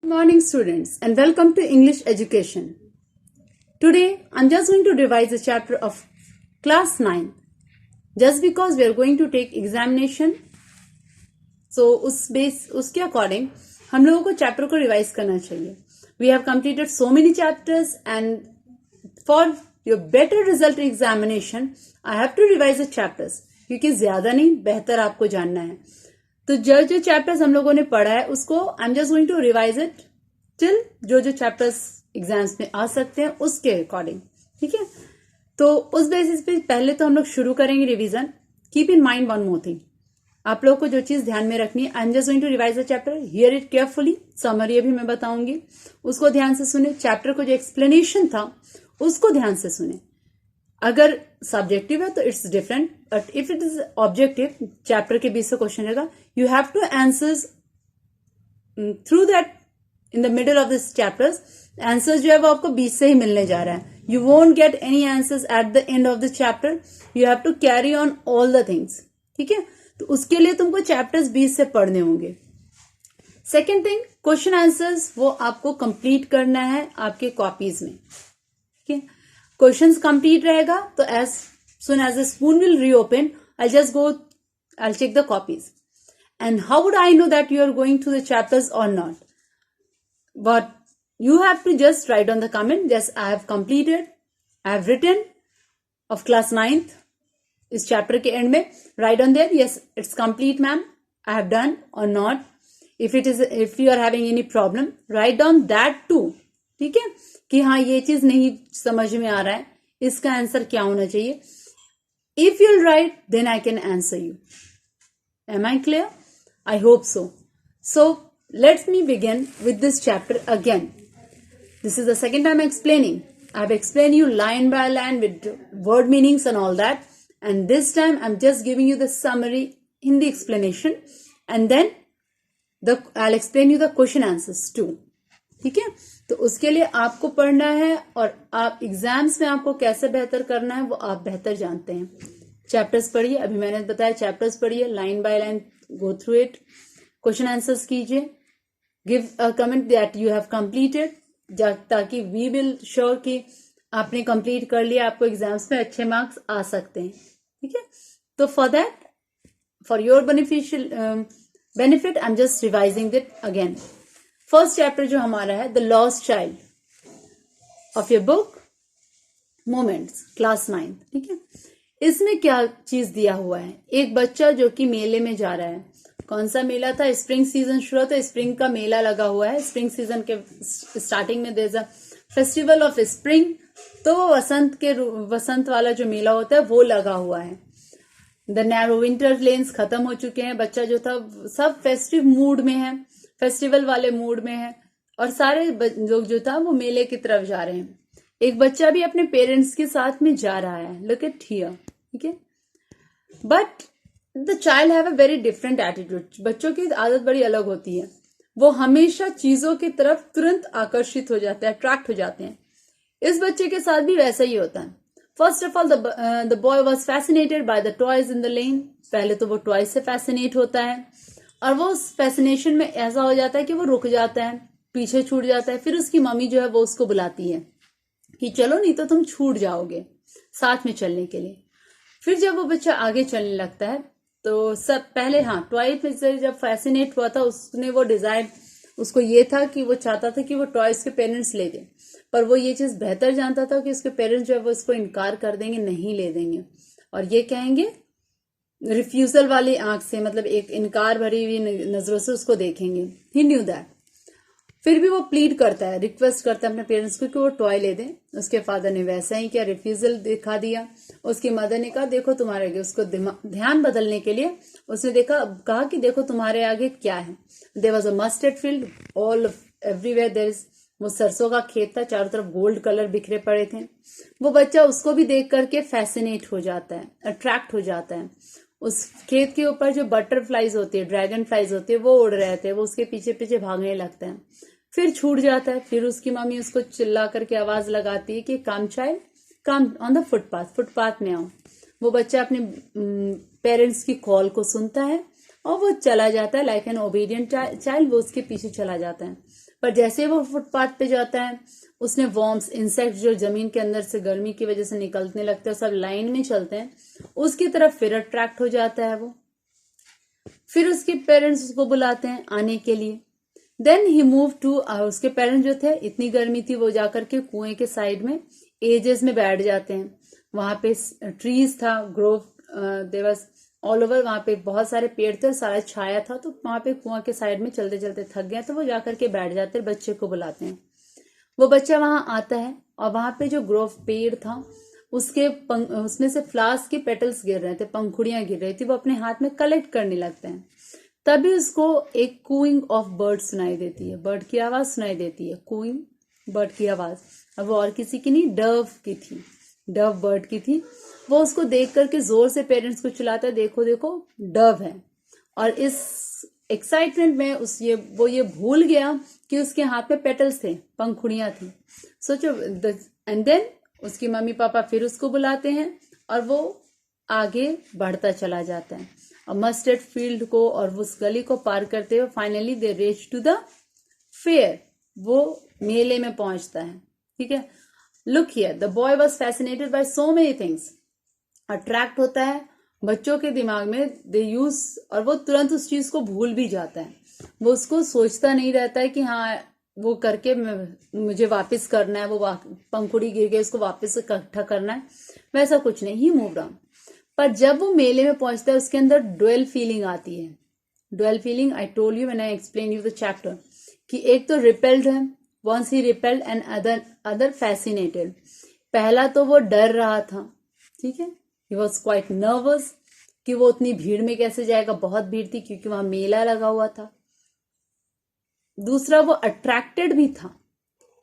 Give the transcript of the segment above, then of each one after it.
Morning students and welcome to English education. Today I'm just going to revise a chapter of class 9 just because we are going to take examination. So उसके according हम लोगों को chapter को revise करना चाहिए. We have completed so many chapters and for your better result examination I have to revise the chapters क्योंकि ज्यादा नहीं बेहतर आपको जानना है. तो जो चैप्टर्स हम लोगों ने पढ़ा है उसको I am just going to revise it till जो चैप्टर्स एग्जाम्स में आ सकते हैं उसके अकॉर्डिंग. ठीक है, तो उस बेसिस पे पहले तो हम लोग शुरू करेंगे revision. Keep in mind one more thing, आप लोग को जो चीज ध्यान में रखनी है. I am just going to revise the chapter, hear it carefully. Summary अभी मैं बताऊंगी, उसको ध्यान से सुने. चैप्टर को जो एक्सप्लेनेशन था उसको ध्यान से सुने. अगर सब्जेक्टिव है तो it's different, but if it is objective, chapter के 20 से क्वेश्चन रहेगा. You have two answers through that in the middle of this chapters. Answers जो है वो आपको 20 से ही मिलने जा रहा है. You won't get any answers at the end of the chapter. You have to carry on all the things. ठीक है, तो उसके लिए तुमको चैप्टर्स 20 से पढ़ने होंगे. सेकेंड थिंग, क्वेश्चन आंसर्स वो आपको कंप्लीट करना है आपके कॉपीज में. ठीक है, क्वेश्चंस कंप्लीट रहेगा तो as soon as the spoon will reopen, I'll check the copies. And how would I know that you are going through the chapters or not? But you have to just write on the comment, yes, I have completed, I have written of class 9th. इस chapter के end में write on there, yes, it's complete ma'am, I have done or not. If you are having any problem, write down that too. ठीक है, कि हाँ ये चीज नहीं समझ में आ रहा है, इसका आंसर क्या होना चाहिए. If you'll write, then I can answer you. Am I clear? I hope so. So let me begin with this chapter again. This is the second time explaining. I have explained you line by line with word meanings and all that. And this time I'm just giving you the summary in the explanation. And then I'll explain you the question answers too. ठीक है, तो उसके लिए आपको पढ़ना है और आप एग्जाम्स में आपको कैसे बेहतर करना है वो आप बेहतर जानते हैं. चैप्टर्स पढ़िए, अभी मैंने बताया चैप्टर्स पढ़िए, line by line go through it, question answers कीजिए, give a comment that you have completed, ताकि वी विल श्योर कि आपने कंप्लीट कर लिया, आपको एग्जाम्स में अच्छे मार्क्स आ सकते हैं. ठीक है, तो for that, for your benefit I am just revising it again. First chapter जो हमारा है, the lost child of your book moments, class 9. ठीक है, इसमें क्या चीज दिया हुआ है. एक बच्चा जो कि मेले में जा रहा है. कौन सा मेला था, स्प्रिंग सीजन शुरू होता है, स्प्रिंग का मेला लगा हुआ है. स्प्रिंग सीजन के स्टार्टिंग में there is a festival of spring, तो वसंत वाला जो मेला होता है वो लगा हुआ है. द नैरो विंटर लेन्स खत्म हो चुके हैं. बच्चा जो था सब फेस्टिव मूड में है, फेस्टिवल वाले मूड में है, और सारे लोग जो था वो मेले की तरफ जा रहे हैं. एक बच्चा भी अपने पेरेंट्स के साथ में जा रहा है. Look at here. ठीक है, but the child have a very different attitude. बच्चों की आदत बड़ी अलग होती है. वो हमेशा चीजों की तरफ तुरंत आकर्षित हो जाते हैं, अट्रैक्ट हो जाते हैं. इस बच्चे के साथ भी वैसा ही होता है. First of all the boy was fascinated by the toys in the lane. पहले तो वो टॉय से फैसिनेट होता है और वो उस फैसिनेशन में ऐसा हो जाता है कि वो रुक जाता है, पीछे छूट जाता है. फिर उसकी मम्मी जो है वो उसको बुलाती है कि चलो नहीं तो तुम छूट जाओगे, साथ में चलने के लिए. फिर जब वो बच्चा आगे चलने लगता है तो सब पहले, हाँ, टॉय से जब फैसिनेट हुआ था उसने वो डिजायर, उसको ये था कि वो चाहता था कि वो टॉयज के पेरेंट्स ले दें, पर वो ये चीज बेहतर जानता था कि उसके पेरेंट्स जो है वो इसको इनकार कर देंगे, नहीं ले देंगे, और ये कहेंगे रिफ्यूजल वाली आंख से, मतलब एक इनकार भरी हुई नजरों से उसको देखेंगे. ही न्यू दैट. फिर भी वो प्लीड करता है, रिक्वेस्ट करता है अपने पेरेंट्स को कि वो टॉय ले दें. उसके फादर ने वैसा ही किया, रिफ्यूजल दिखा दिया. उसकी मदर ने कहा देखो तुम्हारे आगे, उसको ध्यान बदलने के लिए उसने कहा कि देखो तुम्हारे आगे क्या है. There was a mustard field all everywhere, there is, वो सरसों का खेत था, चारों तरफ गोल्ड कलर बिखरे पड़े थे. वो बच्चा उसको भी देख करके फैसिनेट हो जाता है, अट्रैक्ट हो जाता है. उस खेत के ऊपर जो बटरफ्लाइज होती है, ड्रैगन फ्लाइज होती है, वो उड़ रहे थे, वो उसके पीछे पीछे भागने लगते हैं. फिर छूट जाता है. फिर उसकी मम्मी उसको चिल्ला करके आवाज लगाती है कि come child, come on the footpath, footpath में आओ. वो बच्चा अपने पेरेंट्स की कॉल को सुनता है और वो चला जाता है लाइक एन ओबीडियंट चाइल्ड. वो उसके पीछे चला जाता है. पर जैसे वो फुटपाथ पे जाता है, उसने वॉर्म्स, इंसेक्ट जो जमीन के अंदर से गर्मी की वजह से निकलने लगते हैं, सब लाइन में चलते हैं, उसकी तरफ फिर अट्रैक्ट हो जाता है वो। फिर उसके पेरेंट्स उसको बुलाते हैं आने के लिए। देन ही मूव टू, उसके पेरेंट्स जो थे, इतनी गर्मी थी, वो जाकर के कुएं के साइड में एजेस में बैठ जाते हैं। वहां पे ट्रीज था, ग्रोव देवर ऑल ओवर, वहां पे बहुत सारे पेड़ थे, सारा छाया था, तो वहां पे कुआं के साइड में चलते चलते थक गए, तो वो जाकर के बैठ जाते हैं, बच्चे को बुलाते हैं। वो बच्चा वहां आता है और वहां पे जो ग्रोव पेड़ था उसके उसमें से फ्लावर्स के पेटल्स गिर रहे थे, पंखुड़ियां गिर रही थी, वो अपने हाथ में कलेक्ट करने लगते हैं। तभी उसको एक कूइंग ऑफ बर्ड सुनाई देती है, बर्ड की आवाज सुनाई देती है, कूइंग बर्ड की आवाज। अब वो और किसी की नहीं, डव की थी, डव बर्ड की थी। वो उसको देख करके जोर से पेरेंट्स को चिल्लाता है, देखो देखो डव है। और इस एक्साइटमेंट में वो ये भूल गया कि उसके हाथ में पेटल्स थे, पंखुड़ियां थी। सोचो, एंड देन उसकी मम्मी पापा फिर उसको बुलाते हैं और वो आगे बढ़ता चला जाता है। और मस्टर्ड फील्ड को और उस गली को पार करते हुए finally they reach to the fair, वो मेले में पहुंचता है। ठीक है, look here, the boy was fascinated by so many things. Attract होता है बच्चों के दिमाग में, दे यूज, और वो तुरंत उस चीज को भूल भी जाता है। वो उसको सोचता नहीं रहता है कि हाँ वो करके मुझे वापस करना है, वो पंखुड़ी गिर गई उसको वापस इकट्ठा करना है, वैसा कुछ नहीं, ही मूव ऑन। पर जब वो मेले में पहुंचता है उसके अंदर ड्वेल फीलिंग आती है। Dual feeling I told you when I explain you the chapter, कि एक तो रिपेल्ड है, वंस ही रिपेल्ड एंड अदर फैसिनेटेड। पहला तो वो डर रहा था, ठीक है, ही वॉज क्वाइट नर्वस कि वो उतनी भीड़ में कैसे जाएगा, बहुत भीड़ थी क्योंकि वहां मेला लगा हुआ था। दूसरा वो अट्रैक्टेड भी था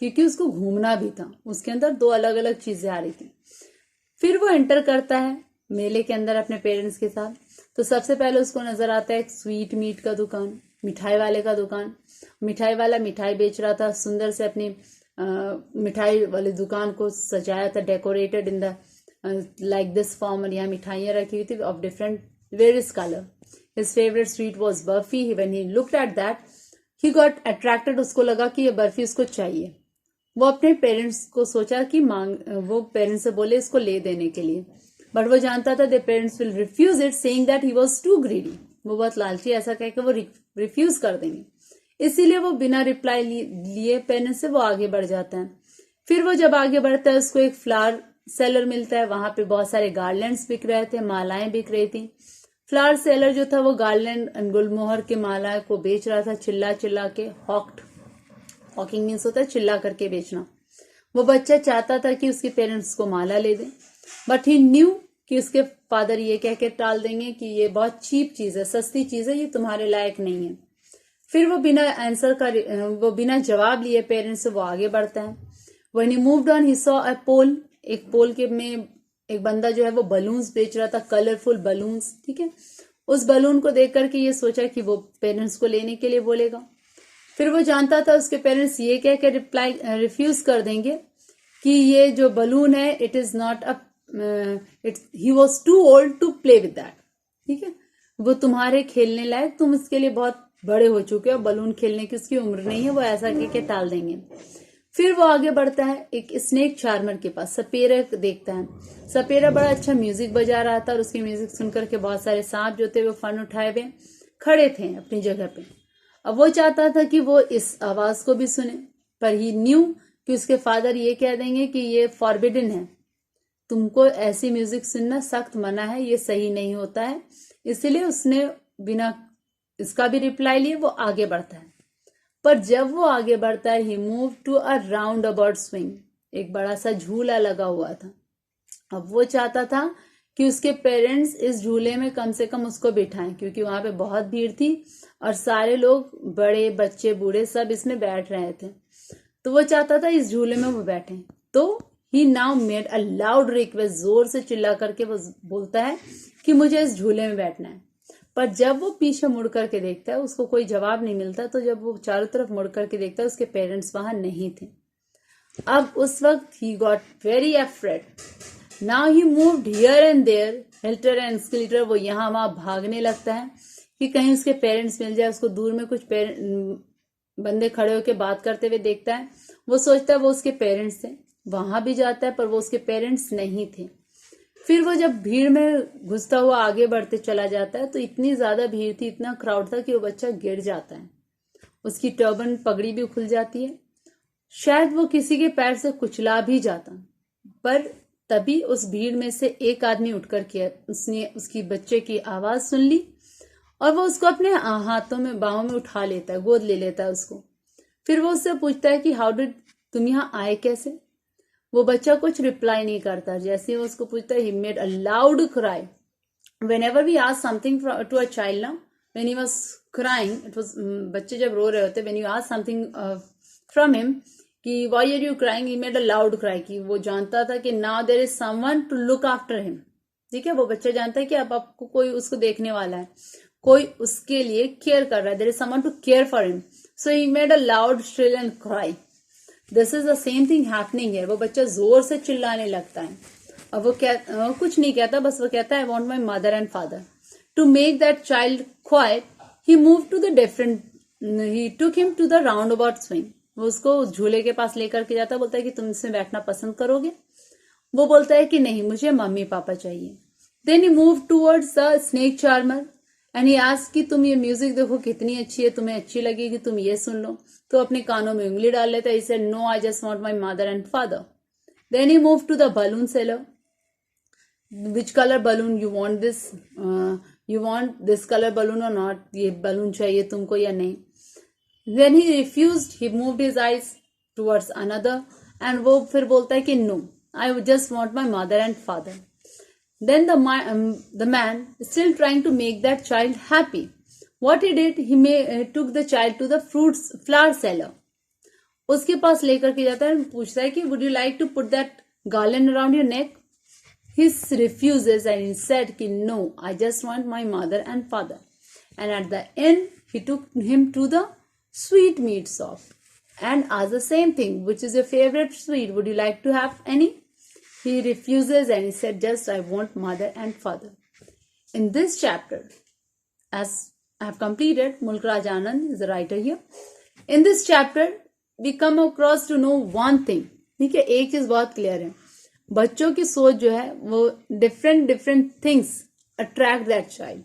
क्योंकि उसको घूमना भी था, उसके अंदर दो अलग अलग चीजें आ रही थी। फिर वो एंटर करता है मेले के अंदर अपने पेरेंट्स के साथ। तो सबसे पहले उसको नजर आता है एक स्वीट मीट का दुकान, मिठाई वाले का दुकान। मिठाई वाला मिठाई बेच रहा था, सुंदर से अपनी मिठाई वाली दुकान को सजाया था, decorated in the like this form, और यहाँ मिठाइयाँ रखी हुई थी of different various colour. His favourite sweet was barfi. When he looked at that he got attracted, उसको लगा कि ये बर्फी उसको चाहिए। वो अपने पेरेंट्स को सोचा कि वो पेरेंट्स से बोले इसको ले देने के लिए, बट वो जानता था the parents will refuse it, saying that he was too greedy. वो बहुत लालची, ऐसा कह के वो रिफ्यूज कर देंगे, इसीलिए वो बिना रिप्लाई लिए पेरेंट्स से वो आगे बढ़ जाता है। फिर वो जब आगे बढ़ता है उसको एक फ्लावर सेलर मिलता है, वहां पे बहुत सारे गार्लैंड्स बिक रहे थे, मालाएं बिक रही थी। फ्लावर सेलर जो था वो गार्लैंड गुलमोहर के माला को बेच रहा था, चिल्ला चिल्ला के। हॉकिंग मीन्स होता है चिल्ला करके बेचना। वो बच्चा चाहता था कि उसके पेरेंट्स को माला ले दें, बट ही न्यू कि उसके फादर ये कह के टाल देंगे कि ये बहुत चीप चीज है, सस्ती चीज है, ये तुम्हारे लायक नहीं है। फिर वो बिना जवाब लिए पेरेंट्स से वो आगे बढ़ता है। When he moved on he saw a pole, एक पोल के में एक बंदा जो है वो बलून्स बेच रहा था, कलरफुल बलून्स। ठीक है, उस बलून को देख करके ये सोचा कि वो पेरेंट्स को लेने के लिए बोलेगा। फिर वो जानता था उसके पेरेंट्स ये कह के रिफ्यूज कर देंगे कि ये जो बलून है it is not a he was too old to play with that. ठीक है, वो तुम्हारे खेलने लायक, तुम इसके लिए बहुत बड़े हो चुके हो, बलून खेलने की उसकी उम्र नहीं है, वो ऐसा कह के टाल देंगे। फिर वो आगे बढ़ता है एक स्नेक चार्मर के पास, सपेरा देखता है। सपेरा बड़ा अच्छा म्यूजिक बजा रहा था और उसकी म्यूजिक सुनकर के बहुत सारे सांप जो थे वो फन उठाए हुए खड़े थे अपनी जगह पे। अब वो चाहता था कि वो इस आवाज को भी सुने, पर ही न्यू कि उसके फादर ये कह देंगे कि ये फॉरबिडन है, तुमको ऐसी म्यूजिक सुनना सख्त मना है, ये सही नहीं होता है। इसलिए उसने बिना इसका भी रिप्लाई लिए वो आगे बढ़ता है। पर जब वो आगे बढ़ता है he move to a round about swing, एक बड़ा सा झूला लगा हुआ था। अब वो चाहता था कि उसके पेरेंट्स इस झूले में कम से कम उसको बिठाएं, क्योंकि वहां पे बहुत भीड़ थी और सारे लोग, बड़े बच्चे बूढ़े सब इसमें बैठ रहे थे। तो वो चाहता था इस झूले में वो बैठे। तो he now made a loud request, जोर से चिल्ला करके वो बोलता है कि मुझे इस झूले में बैठना है। पर जब वो पीछे मुड़ करके देखता है उसको कोई जवाब नहीं मिलता। तो जब वो चारों तरफ मुड़ करके देखता है उसके पेरेंट्स वहां नहीं थे। अब उस वक्त he got very afraid. Now he moved here and there, helter and skelter, वो यहाँ वहां भागने लगता है कि कहीं उसके पेरेंट्स मिल जाए उसको। दूर में कुछ बंदे खड़े होकर बात करते हुए देखता है। वो सोचता है वो उसके पेरेंट्स थे, वहां भी जाता है पर वो उसके पेरेंट्स नहीं थे। फिर वो जब भीड़ में घुसता हुआ आगे बढ़ते चला जाता है तो इतनी ज्यादा भीड़ थी, इतना क्राउड था कि वो बच्चा गिर जाता है। उसकी टर्बन पगड़ी भी खुल जाती है, शायद वो किसी के पैर से कुचला भी जाता। पर तभी उस भीड़ में से एक आदमी उठकर के उसने उसकी बच्चे की आवाज सुन ली और वो उसको अपने हाथों में बाहों में उठा लेता है, गोद ले लेता है उसको। फिर वो उससे पूछता है कि हाउ डिड, तुम यहाँ आए कैसे? वो बच्चा कुछ रिप्लाई नहीं करता। जैसे ही वो उसको पूछता है, he made a loud cry. whenever we ask something to a child now, when he was crying, it was बच्चे जब रो रहे होते, when you ask something from him कि why are you crying, he made a loud cry, कि वो जानता था कि now there is someone to look after him। ठीक है, वो बच्चा जानता है कि अब आपको कोई उसको देखने वाला है, कोई उसके लिए केयर कर रहा है, there is someone to care for him, so he made a loud shrill and cry। This is the same thing happening here. वो बच्चा जोर से चिल्लाने लगता है। अब वो कुछ नहीं कहता, बस वो कहता है I want my mother and father. To make that child quiet he move to the different, he took him to the round about swing. वो उसको झूले के पास लेकर के जाता है, बोलता है कि तुम इसमें बैठना पसंद करोगे? वो बोलता है कि नहीं, मुझे मम्मी पापा चाहिए। Then he move towards the snake charmer and he asked कि तुम ये म्यूजिक देखो कितनी अच्छी है, तुम्हें अच्छी लगेगी, तुम ये सुन लो। तो अपने कानों में उंगली डाल लेता है। He said, no, I just want my mother and father. Then he moved to the balloon seller. Which color balloon you want this? You want this color balloon or not? ये balloon चाहिए तुमको या नहीं? When he refused, he moved his eyes towards another, and वो फिर बोलता है कि no, I just want my mother and father. Then the man still trying to make that child happy. What he did, he took the child to the flower seller. उसके पास लेकर के जाता है, पूछता है कि would you like to put that garland around your neck? He refuses and he said कि no, I just want my mother and father. And at the end, he took him to the sweetmeat shop and asked the same thing, which is your favorite sweet? Would you like to have any? He refuses and he said, just I want mother and father. In this chapter, as I have completed, Mulk Raj Anand is the writer here. In this chapter, we come across to know one thing. ठीक है, एक चीज बहुत clear है, बच्चों की सोच जो है वो different things attract that child.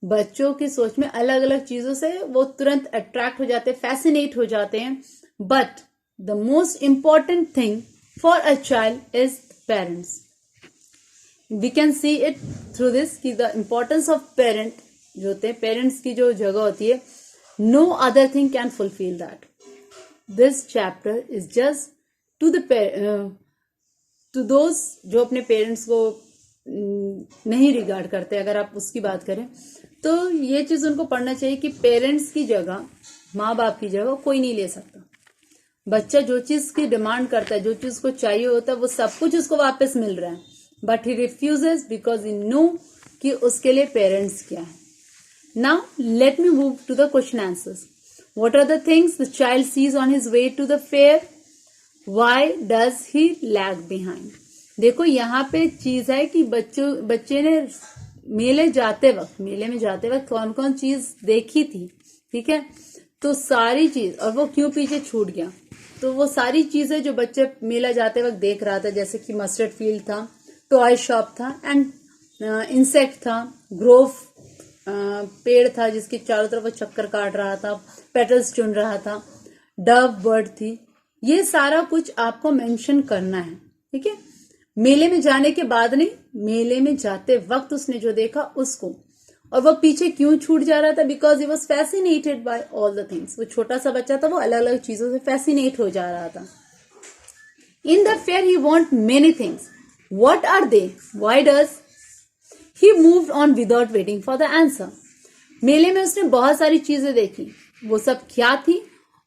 बच्चों की सोच में अलग अलग चीजों से वो तुरंत अट्रैक्ट हो जाते हैं, फैसिनेट हो जाते हैं। But the most important thing for a child is parents. We can see it through this कि द इम्पोर्टेंस ऑफ पेरेंट जो होते हैं, पेरेंट्स की जो जगह होती है, no other thing can fulfil that. This chapter is just to those जो अपने पेरेंट्स को नहीं रिगार्ड करते। अगर आप उसकी बात करें तो ये चीज उनको पढ़ना चाहिए कि पेरेंट्स की जगह, माँ बाप की जगह कोई नहीं ले सकता। बच्चा जो चीज की डिमांड करता है, जो चीज को चाहिए होता है, वो सब कुछ उसको वापस मिल रहा है, but he refuses because he know कि उसके लिए पेरेंट्स क्या है। Now, let me move to the question answers. What are the things the child sees on his way to the fair? Why does he lag behind? देखो यहाँ पे चीज है कि बच्चे ने मेले में जाते वक्त कौन कौन चीज देखी थी। ठीक है, तो सारी चीज, और वो क्यों पीछे छूट गया, तो वो सारी चीजें जो बच्चे मेला जाते वक्त देख रहा था, जैसे कि मस्टर्ड फील्ड था, टॉय शॉप था, एंड इंसेक्ट था, ग्रोव पेड़ था जिसके चारों तरफ वो चक्कर काट रहा था, पेटल्स चुन रहा था, डव बर्ड थी। ये सारा कुछ आपको मेंशन करना है। ठीक है, मेले में जाने के बाद नहीं, मेले में जाते वक्त उसने जो देखा उसको। और वो पीछे क्यों छूट जा रहा था? Because he was fascinated bye all the things. वो छोटा सा बच्चा था, वो अलग अलग चीजों से फैसिनेट हो जा रहा था। In the fair he want many things. What are they? Why does He moved on without waiting for the answer. मेले में उसने बहुत सारी चीजें देखी, वो सब क्या थी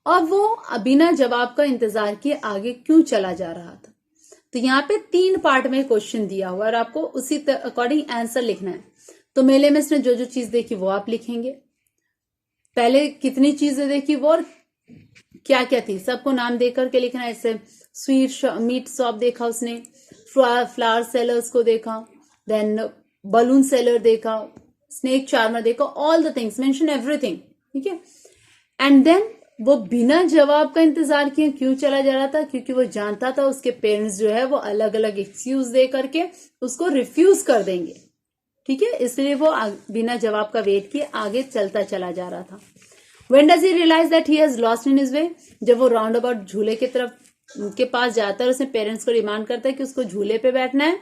और वो बिना जवाब का इंतजार किए आगे क्यों चला जा रहा था। तो यहाँ पे 3 पार्ट में क्वेश्चन दिया हुआ और आपको उसी अकॉर्डिंग आंसर लिखना है। तो मेले में उसने जो जो चीज देखी वो आप लिखेंगे, पहले कितनी चीजें देखी वो और क्या क्या थी सबको नाम देकर के लिखना है। ऐसे स्वीट मीट शॉप देखा उसने, फ्लावर सेलर्स को देखा, देन बलून सेलर देखा, स्नेक चार्मर देखा, all the things, mention everything. ठीक है, एंड देन वो बिना जवाब का इंतजार किए क्यों चला जा रहा था? क्योंकि वो जानता था उसके पेरेंट्स जो है वो अलग अलग एक्सक्यूज दे करके उसको रिफ्यूज कर देंगे, ठीक है, इसलिए वो बिना जवाब का वेट किए आगे चलता चला जा रहा था। When does he realize that he has lost in his way? जब वो राउंड अबाउट झूले की तरफ के पास जाता है और उसने पेरेंट्स को डिमांड करता है कि उसको झूले पे बैठना है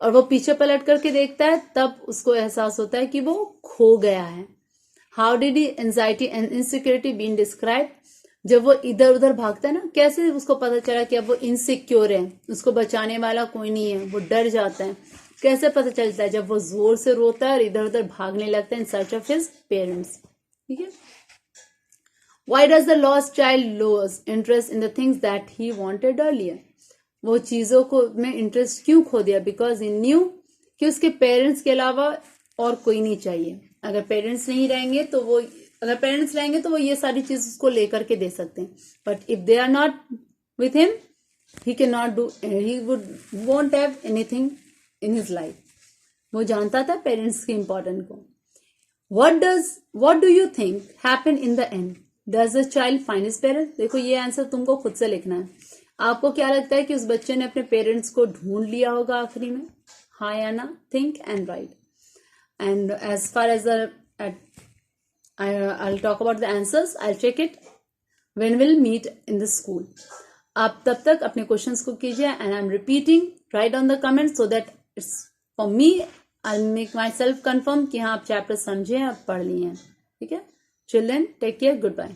और वो पीछे पलट करके देखता है, तब उसको एहसास होता है कि वो खो गया है। How did he anxiety and insecurity been describe? जब वो इधर उधर भागता है ना, कैसे उसको पता चला कि अब वो इनसिक्योर है, उसको बचाने वाला कोई नहीं है, वो डर जाता है। कैसे पता चलता है? जब वो जोर से रोता है और इधर उधर भागने लगता है in search of his parents, ठीक है। Why does the lost child lose interest in the things that he wanted earlier? वो चीजों को में इंटरेस्ट क्यों खो दिया? बिकॉज ही न्यू कि उसके पेरेंट्स के अलावा और कोई नहीं चाहिए। अगर पेरेंट्स नहीं रहेंगे तो वो ये सारी चीज उसको लेकर के दे सकते हैं, but if they are not with him he can not do, he won't have anything in his life. वो जानता था पेरेंट्स के इम्पोर्टेंट को। what do you think happened in the end? Does the child find his parents? देखो ये answer तुमको खुद से लिखना है। आपको क्या लगता है कि उस बच्चे ने अपने पेरेंट्स को ढूंढ लिया होगा आखिरी में? हाँ या ना? Think and write. And as far as I'll talk about the answers. I'll check it when we'll meet in the school. आप तब तक अपने क्वेश्चंस को कीजिए and I'm repeating. Write on the comments so that it's for me. I'll make myself confirm कि हाँ आप chapter समझे, आप पढ़ लिए हैं, ठीक है। Children, take care. Goodbye.